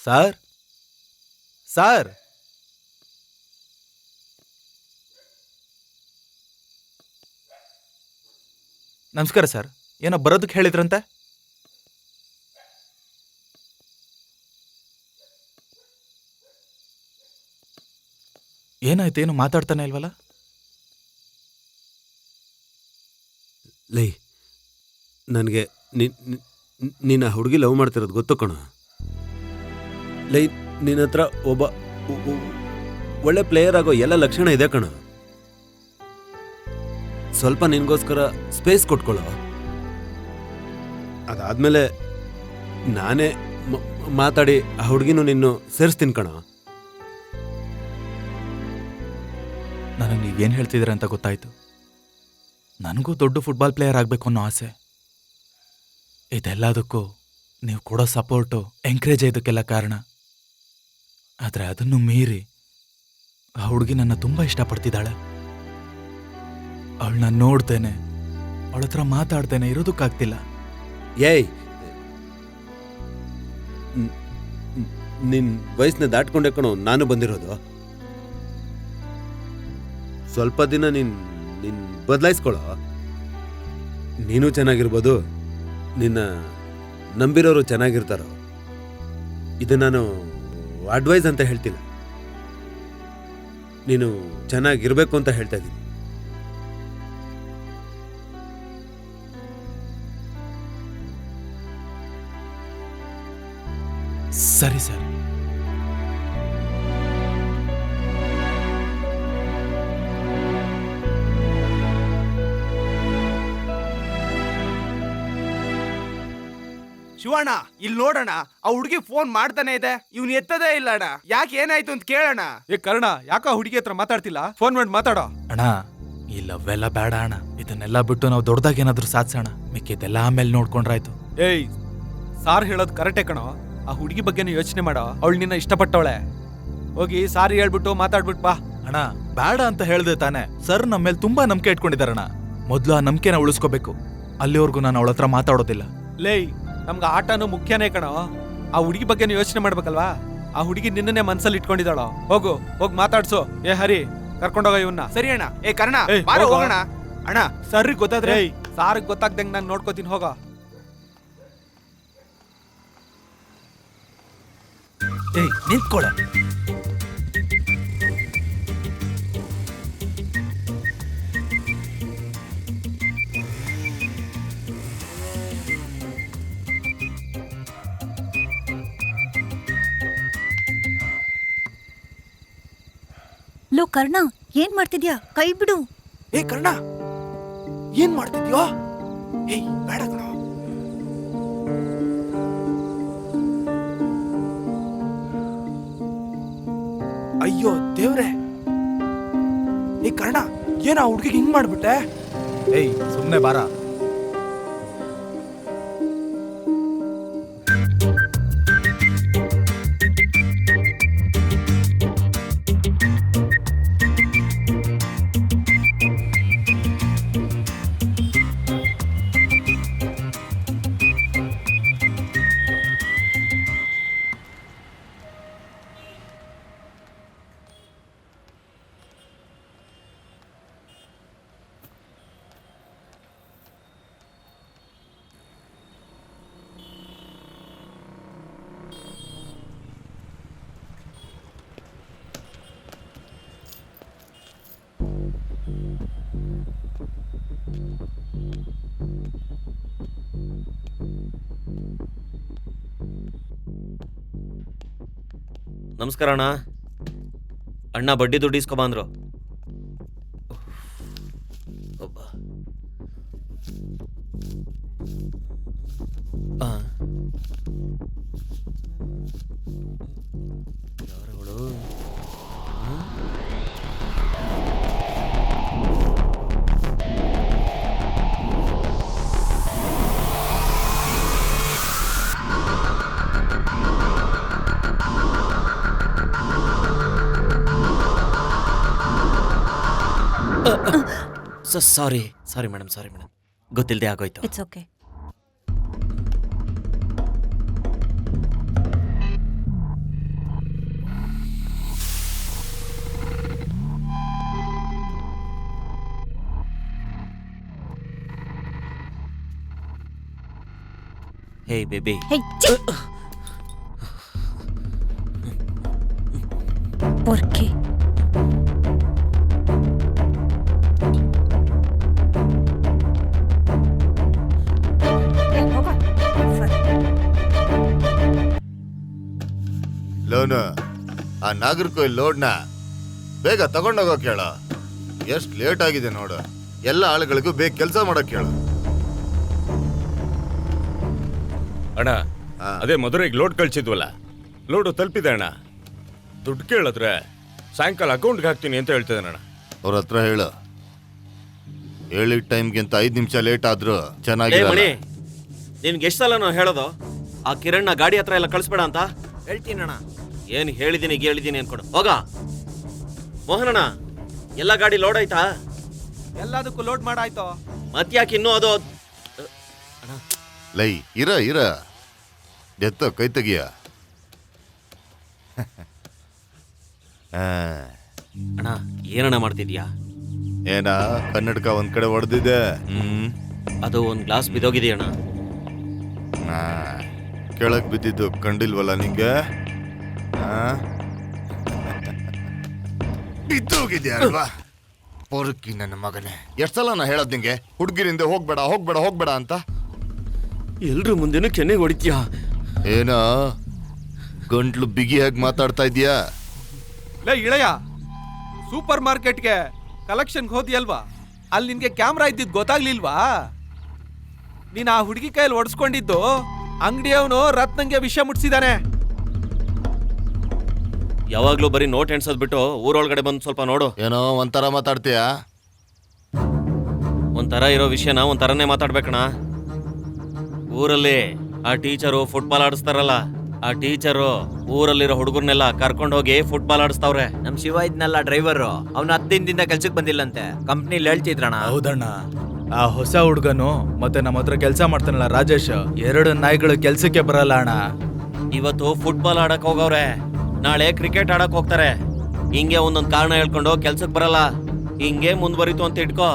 Sir sir ನಮಸ್ಕಾರ sir. ಏನೋ ಬರೋದಕ್ಕೆ ಹೇಳಿದ್ರಂತೆ. ಏನಾಯ್ತು? ಏನು ಮಾತಾಡ್ತಾನೆ ಇಲ್ವಲ್ಲ? ಲೈ, ನನಗೆ ನೀನು ಆ ಹುಡುಗಿ ಲವ್ ಮಾಡ್ತಿರೋದು ಗೊತ್ತು ಕಣ. ಲೈ, ನಿನ್ನ ಹತ್ರ ಒಬ್ಬ ಒಳ್ಳೆ ಪ್ಲೇಯರ್ ಆಗೋ ಎಲ್ಲ ಲಕ್ಷಣ ಇದೆ ಕಣ. ಸ್ವಲ್ಪ ನಿನ್ಗೋಸ್ಕರ ಸ್ಪೇಸ್ ಕೊಟ್ಕೊಳ್ಳೋ. ಅದಾದ್ಮೇಲೆ ನಾನೇ ಮಾತಾಡಿ ಆ ಹುಡುಗಿನೂ ನಿನ್ನು ಸೇರಿಸ್ತೀನಿ ಕಣ. ನನಗೆ ನೀವೇನು ಹೇಳ್ತಿದ್ದೀರ ಅಂತ ಗೊತ್ತಾಯ್ತು. ನನಗೂ ದೊಡ್ಡ ಫುಟ್ಬಾಲ್ ಪ್ಲೇಯರ್ ಆಗಬೇಕು ಅನ್ನೋ ಆಸೆ. ಇದೆಲ್ಲದಕ್ಕೂ ನೀವು ಕೊಡೋ ಸಪೋರ್ಟು, ಎಂಕರೇಜ್ ಇದಕ್ಕೆಲ್ಲ ಕಾರಣ. ಆದರೆ ಅದನ್ನು ಮೀರಿ ಆ ಹುಡುಗಿ ನನ್ನ ತುಂಬ ಇಷ್ಟಪಡ್ತಿದ್ದಾಳೆ. ಅವಳನ್ನ ನೋಡ್ತೇನೆ, ಅವಳ ಹತ್ರ ಮಾತಾಡ್ತೇನೆ, ಇರೋದಕ್ಕಾಗ್ತಿಲ್ಲ. ಏಯ್, ನಿನ್ನ ವಯಸ್ಸನ್ನ ದಾಟ್ಕೊಂಡೆ ಕಣೋ ನಾನು ಬಂದಿರೋದು. ಸ್ವಲ್ಪ ದಿನ ನಿನ್ ಬದಲಾಯಿಸ್ಕೊಳ್ಳೋ. ನೀನು ಚೆನ್ನಾಗಿರ್ಬೋದು, ನಿನ್ನ ನಂಬಿರೋರು ಚೆನ್ನಾಗಿರ್ತಾರೋ. ಇದು ನಾನು ಅಡ್ವೈಸ್ ಅಂತ ಹೇಳ್ತಿಲ್ಲ, ನೀನು ಚೆನ್ನಾಗಿರ್ಬೇಕು ಅಂತ ಹೇಳ್ತಾ ಇದ್ದೀನಿ. ಸರಿ ಸರ್. ಶಿವಣ್ಣ, ಇಲ್ಲಿ ನೋಡೋಣ, ಆ ಹುಡುಗಿ ಫೋನ್ ಮಾಡ್ತಾನೆ ಇದೆ, ಇವ್ನು ಎತ್ತದೇ ಇಲ್ಲ ಅಣ್ಣ. ಯಾಕೆ, ಏನಾಯ್ತು ಅಂತ ಕೇಳೋಣ. ಏ ಕರ್ಣ, ಯಾಕ ಹುಡುಗಿ ಹತ್ರ ಮಾತಾಡ್ತಿಲ್ಲ? ಫೋನ್ ಮಾಡಿ ಮಾತಾಡೋ. ಅಣ್ಣ, ಈ ಲವ್ವೆಲ್ಲ ಬೇಡ ಅಣ್ಣ. ಇದನ್ನೆಲ್ಲ ಬಿಟ್ಟು ನಾವು ದೊಡ್ಡದಾಗಿ ಏನಾದ್ರೂ ಸಾಧಿಸೋಣ. ಮಿಕ್ಕಿದ್ದೆಲ್ಲ ಆಮೇಲೆ ನೋಡ್ಕೊಂಡ್ರಾಯ್ತು. ಏಯ್, ಸಾರ್ ಹೇಳೋದು ಕರೆಕ್ಟೇ ಕಣೋ. ಆ ಹುಡುಗಿ ಬಗ್ಗೆನೂ ಯೋಚನೆ ಮಾಡೋ. ಅವಳು ನಿನ್ನ ಇಷ್ಟಪಟ್ಟವಳೆ. ಹೋಗಿ ಸಾರಿ ಹೇಳ್ಬಿಟ್ಟು ಮಾತಾಡ್ಬಿಟ್ಟು ಬಾ. ಅಣ್ಣ, ಬೇಡ ಅಂತ ಹೇಳ್ದೆ ತಾನೆ. ಸರ್ ನಮ್ಮ ಮೇಲೆ ತುಂಬಾ ನಂಬಿಕೆ ಇಟ್ಕೊಂಡಿದಾರಣ್ಣ. ಮೊದ್ಲು ಆ ನಂಬಿಕೆನ ಉಳಿಸ್ಕೋಬೇಕು. ಅಲ್ಲಿವರೆಗೂ ನಾನು ಅವಳ ಹತ್ರ ಮಾತಾಡೋದಿಲ್ಲ. ಲೇಯ್, ನಮ್ಗೆ ಆಟನೂ ಮುಖ್ಯನೇ ಕಣೋ. ಆ ಹುಡುಗಿ ಬಗ್ಗೆನೂ ಯೋಚನೆ ಮಾಡ್ಬೇಕಲ್ವಾ? ಆ ಹುಡುಗಿ ನಿನ್ನನ್ನೇ ಮನ್ಸಲ್ಲಿ ಇಟ್ಕೊಂಡಿದ್ದಾಳೋ. ಹೋಗಿ ಮಾತಾಡ್ಸು. ಏ ಹರಿ, ಕರ್ಕೊಂಡೋಗ ಇವನ್ನ. ಸರಿ ಅಣ್ಣ. ಏ ಕರ್ಣ, ಬಾರೋ ಹೋಗೋಣ. ಅಣ್ಣ, ಸರಿ ಗೊತ್ತಾದ್ರೆ ಸಾರಿಗೆ ಗೊತ್ತಾಗ್ದಂಗೆ ನಾನು ನೋಡ್ಕೋತೀನಿ. ಹೋಗ. ಏಯ್, ನಿಂತ್ಕೊಳ. ಲೋ ಕರ್ಣ, ಏನ್ ಮಾಡ್ತಿದ್ಯಾ? ಕೈ ಬಿಡು. ಏ ಕರ್ಣ, ಏನ್ ಮಾಡ್ತಿದ್ಯೋ? ಏಯ್ ಬೇಡ ಕಣ. ಅಯ್ಯೋ ದೇವ್ರೆ. ಏ ಕರ್ಣ, ಏನ ಆ ಹುಡುಗಿಗೆ ಹಿಂಗ್ ಮಾಡ್ಬಿಟ್ಟೆ? ಏಯ್, ಸುಮ್ನೆ ಬಾರ. ನಮಸ್ಕಾರ ಅಣ್ಣ. ಅಣ್ಣ ಬಡ್ಡಿ ದುಡ್ಡು ಇಸ್ಕೊಬಂದ್ರು. ಯಾರುಗಳು? ಸಾರಿ ಮೇಡಮ್, ಗೊತ್ತಿಲ್ಲದೆ ಆಗೋಯ್ತು. It's okay. Hey baby. Hey, ಛೀ! ಪೊರ್ಕೆ. ಏ, ಹೋಗೋ. ಲೋನು ಆ ನಾಗರಕೋಯಿಲ್ ಲೋಡ್ನ ಬೇಗ ತಗೊಂಡೋಗೋ ಕೇಳ. ಎಷ್ಟು ಲೇಟ್ ಆಗಿದೆ ನೋಡು. ಎಲ್ಲ ಆಳುಗಳಿಗೂ ಬೇಗ ಕೆಲಸ ಮಾಡಕ್ ಹೇಳು. ಅಣ್ಣ ಹಾ. ಅದೇ ಮಧುರೈಗೆ ಲೋಡ್ ಕಳ್ಸಿದ್ವಲ್ಲ, ಲೋಡು ತಲುಪಿದೆ ಅಣ್ಣ. ದುಡ್ಡು ಕೇಳಿದ್ರೆ ಸಾಯಂಕಾಲ ಅಕೌಂಟ್ಗೆ ಹಾಕ್ತೀನಿ ಅಂತ ಹೇಳ್ತಿದ್ದಾನೆ ಅಣ್ಣ. ಅವ್ರ ಹತ್ರ ಹೇಳು. ಹೇಳಿದ ಟೈಮ್ಗಿಂತ 5 ನಿಮಿಷ ಲೇಟ್ ಆದ್ರೂ ಏ ಚೆನ್ನಾಗಿರಲ್ಲ. ಮಣಿ, ನಿನ್ಗೆ ಎಷ್ಟು ಸಲ ನಾವು ಹೇಳೋದು ಆ ಕಿರಣ್ನ ಗಾಡಿ ಹತ್ರ ಎಲ್ಲ ಕಳಿಸ್ಬೇಡ ಅಂತ? ಹೇಳ್ತೀನಣ್ಣ. ಏನು ಹೇಳಿದ್ದೀನಿ ಅನ್ಕೊಡು. ಹೋಗ ಮೋಹನಣ್ಣ, ಎಲ್ಲ ಗಾಡಿ ಲೋಡ್ ಆಯ್ತಾ? ಎಲ್ಲದಕ್ಕೂ ಲೋಡ್ ಮಾಡಾಯ್ತು. ಮತ್ತ್ಯಾಕೆ ಇನ್ನೂ ಅದು ಲೈ ಇರ ಎತ್ತ ಕೈ ತೆಗಿಯ. ಅಣ್ಣ ಏನಣ್ಣ ಮಾಡ್ತಿದ್ಯಾ? ಏನ ಕನ್ನಡಕ ಒಂದ್ ಕಡೆ ಹೊಡೆದಿದೆ. ಅದು ಒಂದು ಗ್ಲಾಸ್ ಬಿದ್ದೋಗಿದೆಯಣ್ಣ. ಕೆಳಗ್ ಬಿದ್ದಿದ್ದು ಕಂಡಿಲ್ವಲ್ಲ ನಿಂಗೆ? ಬಿದ್ದೋಗಿದ್ಯಾ ಅಲ್ವಾ ಪೊರಕಿ ನನ್ನ ಮಗನೇ. ಎಷ್ಟ್ ಸಲ ನಾ ಹೇಳದ್ ನಿಂಗೆ ಹುಡ್ಗಿರಿಂದ ಹೋಗ್ಬೇಡ ಅಂತ. ಎಲ್ರ ಮುಂದೆನೂ ಕೆನ್ನೆಗೆ ಹೊಡಿತೀಯಾ? ಏನ ಗಂಟ್ಲು ಬಿಗಿಯಾಗಿ ಮಾತಾಡ್ತಾ ಇದೀಯಾ? ಲೇ ಇಳೆಯ, ಸೂಪರ್ ಮಾರ್ಕೆಟ್ಗೆ ಕಲೆಕ್ಷನ್ಗೆ ಹೋದಿಯಲ್ವಾ, ಅಲ್ಲಿ ನಿನ್ಗೆ ಕ್ಯಾಮ್ರಾ ಇದ್ದಿದ್ದು ಗೊತ್ತಾಗ್ಲಿಲ್ವಾ? ನೀನ್ ಆ ಹುಡುಗಿ ಕೈಯಲ್ಲಿ ಒಡ್ಸ್ಕೊಂಡಿದ್ದು ಅಂಗಡಿಯವನು ರತ್ನಂಗೆ ವಿಷಯ ಮುಟ್ಸಿದಾನೆ. ಯಾವಾಗ್ಲೂ ಬರೀ ನೋಟ್ ಎಣ್ಸೋದ್ ಬಿಟ್ಟು ಊರೊಳಗಡೆ ಬಂದು ಸ್ವಲ್ಪ ನೋಡು. ಏನೋ ಒಂಥರ ಮಾತಾಡ್ತೀಯಾ? ಒಂಥರ ಇರೋ ವಿಷಯನ ಒಂಥರನೇ ಮಾತಾಡ್ಬೇಕಣ್ಣ. ಊರಲ್ಲಿ ಆ ಟೀಚರು ಫುಟ್ಬಾಲ್ ಆಡಿಸ್ತಾರಲ್ಲ, ಆ ಟೀಚರು ಊರಲ್ಲಿರೋ ಹುಡುಗರ್ನೆಲ್ಲ ಕರ್ಕೊಂಡು ಹೋಗಿ ಫುಟ್ಬಾಲ್ ಆಡಿಸ್ತಾವ್ರೆ. ನಮ್ ಶಿವ ಇದ್ನಲ್ಲ ಡ್ರೈವರು, ಅವ್ನ 10 ದಿನದಿಂದ ಕೆಲ್ಸಕ್ಕೆ ಬಂದಿಲ್ಲಂತೆ. ಕಂಪ್ನಿಲಿ ಹೇಳ್ತಿದ್ರಣ. ಹೌದಣ್ಣ, ಆ ಹೊಸ ಹುಡ್ಗನು ಮತ್ತೆ ನಮ್ಮ ಹತ್ರ ಕೆಲಸ ಮಾಡ್ತಾನಲ್ಲ ರಾಜೇಶ್, 2 ನಾಯಿಗಳು ಕೆಲ್ಸಕ್ಕೆ ಬರಲ್ಲ ಅಣ್ಣ. ಇವತ್ತು ಫುಟ್ಬಾಲ್ ಆಡಕ್ ಹೋಗವ್ರೆ, ನಾಳೆ ಕ್ರಿಕೆಟ್ ಆಡಕ್ ಹೋಗ್ತಾರೆ. ಹಿಂಗೆ ಒಂದೊಂದ್ ಕಾರಣ ಹೇಳ್ಕೊಂಡು ಕೆಲ್ಸಕ್ ಬರಲ್ಲ. ಹಿಂಗೆ ಮುಂದ್ವರಿತು ಅಂತ ಇಟ್ಕೋ,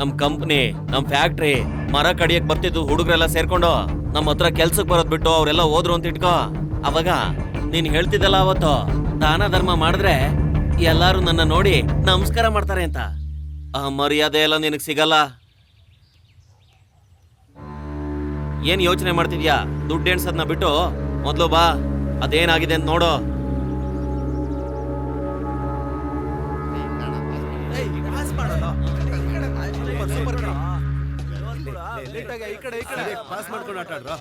ನಮ್ ಕಂಪ್ನಿ, ನಮ್ ಫ್ಯಾಕ್ಟ್ರಿ ಮರ ಕಡಿಯಕ್ ಬರ್ತಿದ್ದು ಹುಡುಗರೆಲ್ಲ ಸೇರ್ಕೊಂಡು ನಮ್ಮ ಹತ್ರ ಕೆಲ್ಸಕ್ ಬರೋದ್ ಬಿಟ್ಟು ಅವರೆಲ್ಲ ಹೋದ್ರು ಅಂತ ಇಟ್ಕೋ. ಅವಾಗ ನೀನ್ ಹೇಳ್ತಿದ್ದಲ್ಲ ಅವತ್ತು, ದಾನ ಧರ್ಮ ಮಾಡಿದ್ರೆ ಎಲ್ಲಾರು ನನ್ನ ನೋಡಿ ನಮಸ್ಕಾರ ಮಾಡ್ತಾರೆ ಅಂತ. ಆ ಮರ್ಯಾದೆ ಎಲ್ಲ ನಿನಗ್ ಸಿಗಲ್ಲ. ಏನ್ ಯೋಚನೆ ಮಾಡ್ತಿದ್ಯಾ? ದುಡ್ಡು ಎಣ್ಸದ್ನ ಬಿಟ್ಟು ಮೊದ್ಲು ಬಾ, ಅದೇನಾಗಿದೆ ಅಂತ ನೋಡು. ಪಾಸ್ ಮಾಡ್ಕೊಂಡು ಆಟ ಆಡ್ರ.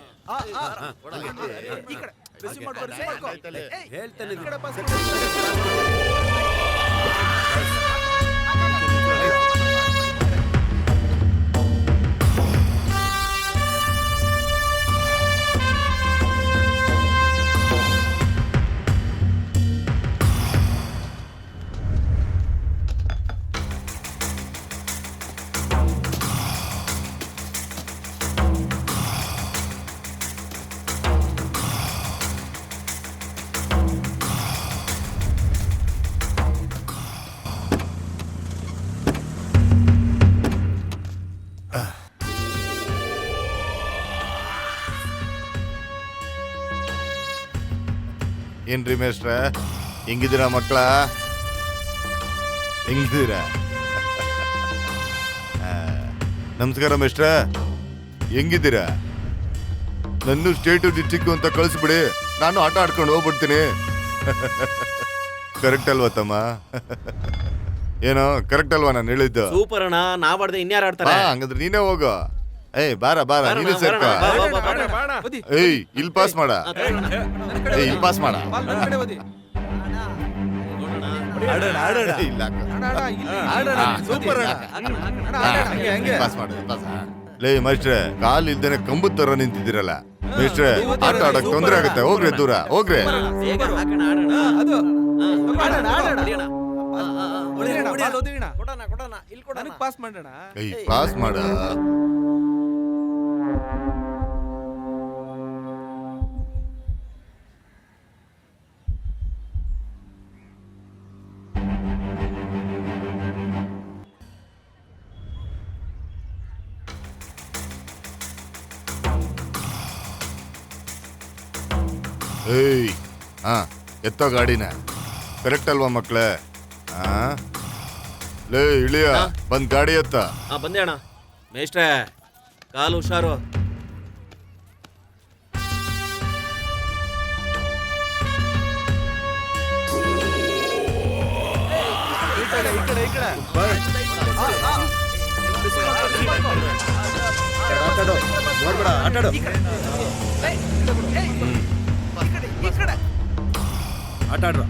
ಏನ್ರಿ ಮೇಷ್ಟ್ರ, ಹೆಂಗಿದ್ದೀರಾ ಮಕ್ಕಳ? ಹೆಂಗಿದ್ದೀರಾ? ನಮಸ್ಕಾರ ಮೇಷ್ಟ್ರ, ಹೆಂಗಿದ್ದೀರಾ? ನನ್ನ ಸ್ಟೇಟು ಡಿಸ್ಟಿಕ್ ಅಂತ ಕಳಿಸ್ಬಿಡಿ, ನಾನು ಆಟ ಆಡ್ಕೊಂಡು ಹೋಗ್ಬಿಡ್ತೀನಿ. ಕರೆಕ್ಟ್ ಅಲ್ವಾ ತಮ್ಮ? ಏನೋ ಕರೆಕ್ಟ್ ಅಲ್ವಾ ನಾನು ಹೇಳಿದ್ದು? ಸೂಪರ್ ಅಣ್ಣ, ನಾವಾಡ್ದೆ ಇನ್ಯಾರು ಆಡ್ತಾರೆ? ಹಂಗಂದ್ರೆ ನೀನೇ ಹೋಗು. ಏಯ್ ಬಾರ ನೀನು ಸೇರ್ಕ. ಏಯ್ ಇಲ್ಲಿ ಪಾಸ್ ಮಾಡ. ಏಯ್ ಇಲ್ಲಿ ಪಾಸ್ ಮಾಡ. ಇಲ್ಲ ಪಾಸ್ ಮಾಡ. ಲೇ ಮೇಷ್ಟ್ರೆ, ಕಾಲ್ ಇಲ್ದೇನೆ ಕಂಬದ ತರ ನಿಂತಿದ್ದೀರಲ್ಲ ಮೇಷ್ಟ್ರೆ, ಆಟ ಆಡಕ್ ತೊಂದ್ರೆ ಆಗುತ್ತೆ. ಹೋಗ್ರಿ ದೂರ ಹೋಗ್ರಿ. ಪಾಸ್ ಮಾಡೋಣ. ಏಯ್ ಪಾಸ್ ಮಾಡ. ಏಯ್ ಹಾ ಎತ್ತೋ ಗಾಡಿನ ಕರೆಕ್ಟ್ ಅಲ್ವಾ ಮಕ್ಳೇ? ಹಾ ಲೇ ಇಳಿಯ ಬಂದ್ ಗಾಡಿ ಎತ್ತ. ಹಾ ಬಂದೆ ಅಣ್ಣ. ಮೇಷ್ಟ್ರೆ ಕಾಲು ಹುಷಾರು. ನೋಡ್ಬೇಡ ಆಟಾಡು. ಆಟಾಡ್ರ